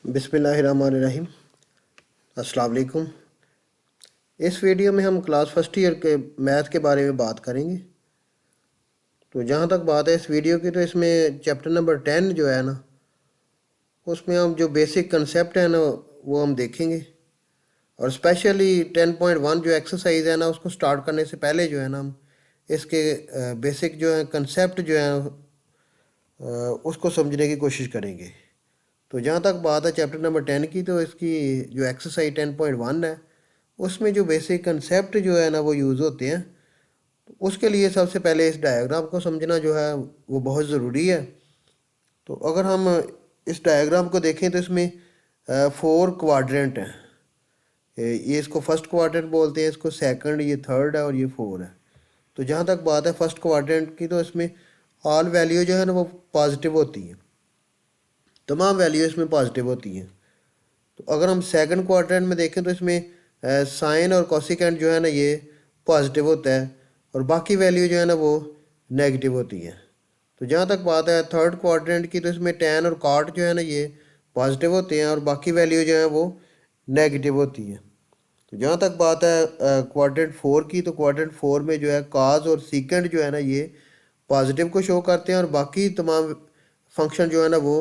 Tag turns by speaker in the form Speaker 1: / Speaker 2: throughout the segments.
Speaker 1: बिस्मिल्लाहिर्रहमानिर्रहीम। अस्सलाम वालेकुम। इस वीडियो में हम क्लास फर्स्ट ईयर के मैथ के बारे में बात करेंगे। तो जहाँ तक बात है इस वीडियो की, तो इसमें चैप्टर नंबर 10 जो है ना, उसमें हम जो बेसिक कंसेप्ट है ना वो हम देखेंगे। और स्पेशली 10.1 जो एक्सरसाइज है ना, उसको स्टार्ट करने से पहले जो है ना, हम इसके बेसिक जो है कंसेप्ट जो है उसको समझने की कोशिश करेंगे। तो जहाँ तक बात है चैप्टर नंबर 10 की, तो इसकी जो एक्सरसाइज 10.1 है, उसमें जो बेसिक कंसेप्ट जो है ना वो यूज़ होते हैं। तो उसके लिए सबसे पहले इस डायग्राम को समझना जो है वो बहुत ज़रूरी है। तो अगर हम इस डायग्राम को देखें तो इसमें 4 क्वाड्रेंट हैं। ये इसको फर्स्ट क्वाड्रेंट बोलते हैं, इसको सेकंड, ये थर्ड है और ये 4 है। तो जहाँ तक बात है फर्स्ट क्वाड्रेंट की, तो इसमें ऑल वैल्यू जो है ना वो पॉजिटिव होती है, तमाम वैल्यू इसमें पॉजिटिव होती हैं। तो अगर हम सेकंड क्वाड्रेंट में देखें तो इसमें साइन और कोसिकेंट जो है ना ये पॉजिटिव होता है, और बाकी वैल्यू जो है ना वो नेगेटिव होती है। तो जहाँ तक बात है थर्ड क्वाड्रेंट की, तो इसमें टैन और कॉट जो है ना ये पॉजिटिव होते हैं और बाकी वैल्यू जो है वो नेगेटिव होती है। तो जहाँ तक बात है क्वाड्रेंट 4 की, तो क्वाड्रेंट 4 में जो है काज और सीकेंट जो है ना ये पॉजिटिव को शो करते हैं, और बाकी तमाम फंक्शन जो है ना वो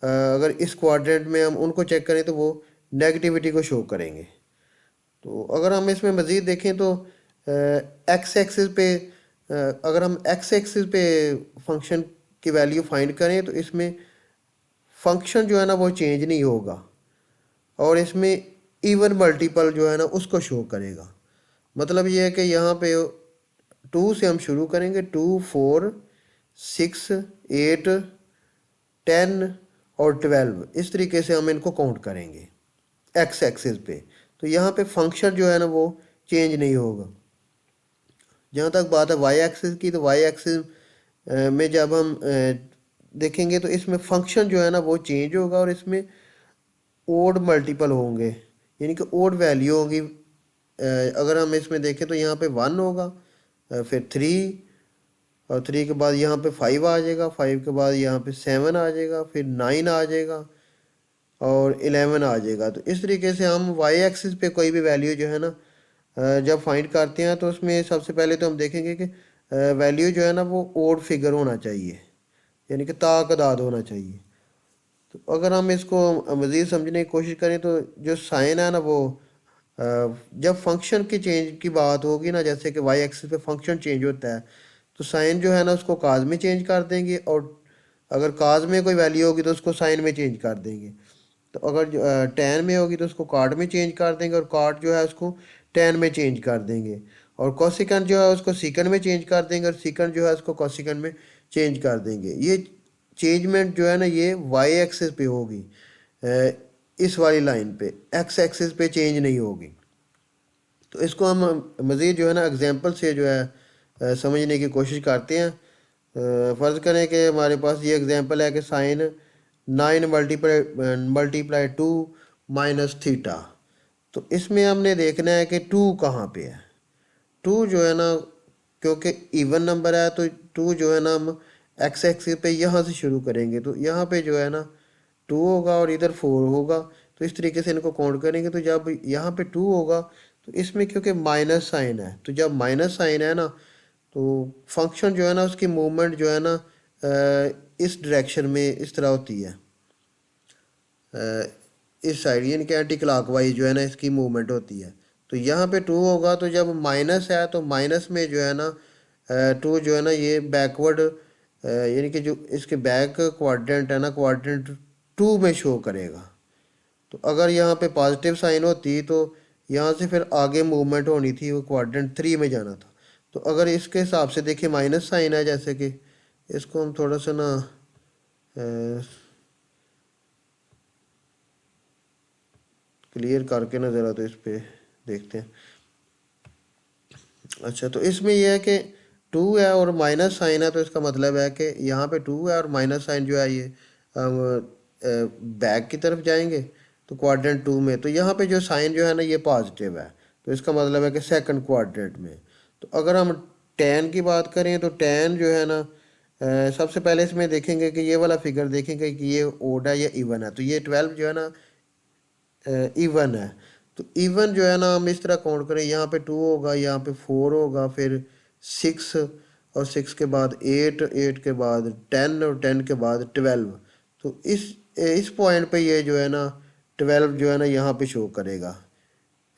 Speaker 1: अगर इस क्वाड्रेंट में हम उनको चेक करें तो वो नेगेटिविटी को शो करेंगे। तो अगर हम इसमें मज़ीद देखें तो एक्स एक्सिस पे अगर हम एक्स एक्सिस पे फंक्शन की वैल्यू फाइंड करें तो इसमें फंक्शन जो है ना वो चेंज नहीं होगा, और इसमें इवन मल्टीपल जो है ना उसको शो करेगा। मतलब ये है कि यहाँ पे 2 से हम शुरू करेंगे, 2, 4, 6, 8, 10 और 12, इस तरीके से हम इनको काउंट करेंगे एक्स एक्सिस पे। तो यहाँ पे फंक्शन जो है ना वो चेंज नहीं होगा। जहाँ तक बात है वाई एक्सिस की, तो वाई एक्सिस में जब हम देखेंगे तो इसमें फंक्शन जो है ना वो चेंज होगा, और इसमें ओड मल्टीपल होंगे, यानी कि ओड वैल्यू होगी। अगर हम इसमें देखें तो यहाँ पे 1 होगा, फिर 3, और 3 के बाद यहाँ पे 5 आ जाएगा, 5 के बाद यहाँ पे 7 आ जाएगा, फिर 9 आ जाएगा और 11 आ जाएगा। तो इस तरीके से हम वाई एक्सिस पे कोई भी वैल्यू जो है ना जब फाइंड करते हैं तो उसमें सबसे पहले तो हम देखेंगे कि वैल्यू जो है ना वो ओड फिगर होना चाहिए, यानी कि ताकदाद होना चाहिए। तो अगर हम इसको मज़ीद समझने की कोशिश करें तो जो साइन है ना वो जब फंक्शन की चेंज की बात होगी ना, जैसे कि वाई एक्सिस पे फंक्शन चेंज होता है, तो साइन जो है ना उसको काज में चेंज कर देंगे, और अगर काज में कोई वैल्यू होगी तो उसको साइन में चेंज कर देंगे। तो अगर टैन में होगी तो उसको कार्ड में चेंज कर देंगे, और कार्ड जो है उसको टैन में चेंज कर देंगे, और कोसिकेंट जो है उसको सीकेंट में चेंज कर देंगे, और सीकेंट जो है उसको कोसिकेंट में चेंज कर देंगे। ये चेंजमेंट जो है ना ये वाई एक्सिस पे होगी, इस वाली लाइन पे, एक्स एक्सिस पे चेंज नहीं होगी। तो इसको हम मज़ीद जो है ना एग्जांपल से जो है समझने की कोशिश करते हैं। फ़र्ज़ करें कि हमारे पास ये एग्जांपल है कि साइन 9 मल्टीप्लाई 2 माइनस थीटा। तो इसमें हमने देखना है कि 2 कहाँ पे है। 2 जो है ना, क्योंकि इवन नंबर है तो 2 जो है ना हम एक्स एक्सिस पे यहाँ से शुरू करेंगे, तो यहाँ पे जो है ना 2 होगा और इधर 4 होगा। तो इस तरीके से इनको काउंट करेंगे, तो जब यहाँ पे 2 होगा तो इसमें क्योंकि माइनस साइन है, तो जब माइनस साइन है ना तो फंक्शन जो है ना उसकी मूवमेंट जो है ना इस डायरेक्शन में इस तरह होती है, इस साइड, यानी कि एंटी क्लॉकवाइज जो है ना इसकी मूवमेंट होती है। तो यहाँ पे 2 होगा, तो जब माइनस है तो माइनस में जो है ना 2 जो है ना ये बैकवर्ड, यानी कि जो इसके बैक क्वाड्रेंट है ना, क्वाड्रेंट 2 में शो करेगा। तो अगर यहाँ पे पॉजिटिव साइन होती तो यहाँ से फिर आगे मूवमेंट होनी थी, वो क्वाड्रेंट 3 में जाना था। तो अगर इसके हिसाब से देखिए माइनस साइन है, जैसे कि इसको हम थोड़ा सा ना क्लियर करके ना ज़रा तो इस पे देखते हैं। अच्छा, तो इसमें यह है कि 2 है और माइनस साइन है, तो इसका मतलब है कि यहाँ पे 2 है और माइनस साइन जो है ये हम बैक की तरफ जाएंगे तो क्वाड्रेंट 2 में, तो यहाँ पे जो साइन जो है ना ये पॉजिटिव है, तो इसका मतलब है कि सेकंड क्वाड्रेंट में। तो अगर हम टैन की बात करें तो टैन जो है ना सबसे पहले इसमें देखेंगे कि ये वाला फिगर देखेंगे कि ये ओड है या इवन है। तो ये 12 जो है ना इवन है। तो इवन जो है ना हम इस तरह काउंट करें, यहाँ पे 2 होगा, यहाँ पे 4 होगा, फिर 6 और 6 के बाद 8, 8 के बाद 10 और 10 के बाद 12। तो इस पॉइंट पे ये जो है ना 12 जो है ना यहाँ पे शो करेगा,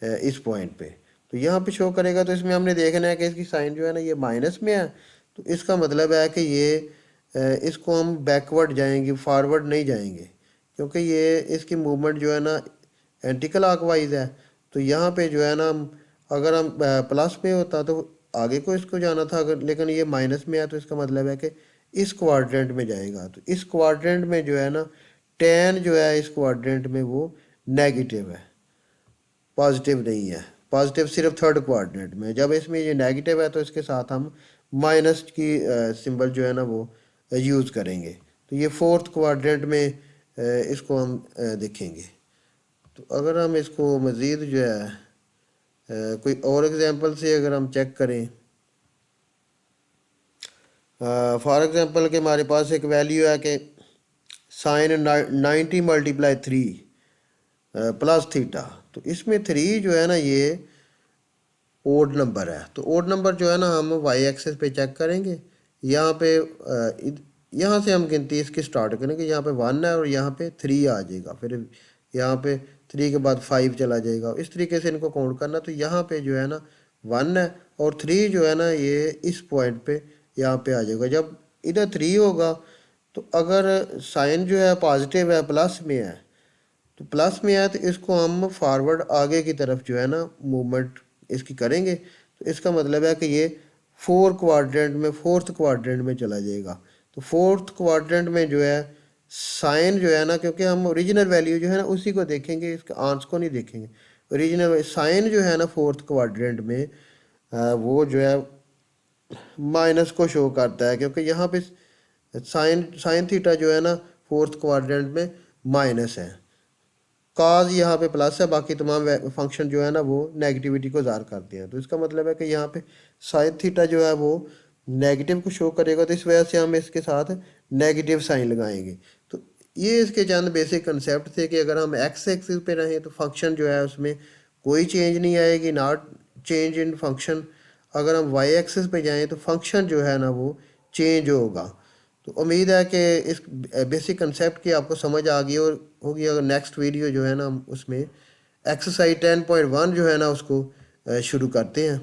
Speaker 1: इस पॉइंट पे। तो यहाँ पे शो करेगा, तो इसमें हमने देखना है कि इसकी साइन जो है ना ये माइनस में है। तो इसका मतलब है कि ये इसको हम बैकवर्ड जाएंगे, फॉरवर्ड नहीं जाएंगे, क्योंकि ये इसकी मूवमेंट जो है ना एंटी क्लॉकवाइज है। तो यहाँ पे जो है ना अगर हम प्लस में होता तो आगे को इसको जाना था, अगर लेकिन ये माइनस में है तो इसका मतलब है कि इस क्वाड्रेंट में जाएगा। तो इस क्वाड्रेंट में जो है ना टेन जो है इस क्वाड्रेंट में वो नेगेटिव है, पॉजिटिव नहीं है। पॉजिटिव सिर्फ थर्ड क्वाड्रेंट में। जब इसमें ये नेगेटिव है तो इसके साथ हम माइनस की सिंबल जो है ना वो यूज़ करेंगे। तो ये फोर्थ क्वाड्रेंट में इसको हम देखेंगे। तो अगर हम इसको मज़ीद जो है कोई और एग्जांपल से अगर हम चेक करें, फॉर एग्जांपल के हमारे पास एक वैल्यू है कि साइन 90 मल्टीप्लाई 3 प्लस थीटा। तो इसमें 3 जो है ना ये ओड नंबर है। तो ओड नंबर जो है ना हम वाई एक्सेस पे चेक करेंगे। यहाँ पे यहाँ से हम गिनती इसकी स्टार्ट करेंगे। यहाँ पे 1 है और यहाँ पे 3 आ जाएगा, फिर यहाँ पे 3 के बाद 5 चला जाएगा। इस तरीके से इनको काउंट करना। तो यहाँ पे जो है ना 1 है और 3 जो है ना ये इस पॉइंट पे यहाँ पे आ जाएगा। जब इधर 3 होगा तो अगर साइन जो है पॉजिटिव है, प्लस में है, तो प्लस में है तो इसको हम फॉरवर्ड आगे की तरफ जो है ना मूवमेंट इसकी करेंगे। तो इसका मतलब है कि ये फोर्थ क्वाड्रेंट में चला जाएगा। तो फोर्थ क्वाड्रेंट में जो है साइन जो है ना, क्योंकि हम ओरिजिनल वैल्यू जो है ना उसी को देखेंगे, इसके आंस को नहीं देखेंगे। ओरिजिनल साइन जो है ना फोर्थ क्वाड्रेंट में वो जो है माइनस को शो करता है, क्योंकि यहाँ पे साइन साइन थीटा जो है ना फोर्थ क्वाड्रेंट में माइनस है। काज यहाँ पे प्लस है, बाकी तमाम फंक्शन जो है ना वो नेगेटिविटी को ज़ाहिर करते हैं। तो इसका मतलब है कि यहाँ पे साइन थीटा जो है वो नेगेटिव को शो करेगा। तो इस वजह से हम इसके साथ नेगेटिव साइन लगाएंगे। तो ये इसके चंद बेसिक कंसेप्ट थे कि अगर हम एक्स एक्सिस पे रहें तो फंक्शन जो है उसमें कोई चेंज नहीं आएगी, नॉट चेंज इन फंक्शन। अगर हम वाई एक्सिस पे जाएँ तो फंक्शन जो है ना वो चेंज होगा। तो उम्मीद है कि इस बेसिक कंसेप्ट की आपको समझ आ गई और होगी। अगर नेक्स्ट वीडियो जो है ना हम उसमें एक्सरसाइज 10.1 जो है ना उसको शुरू करते हैं।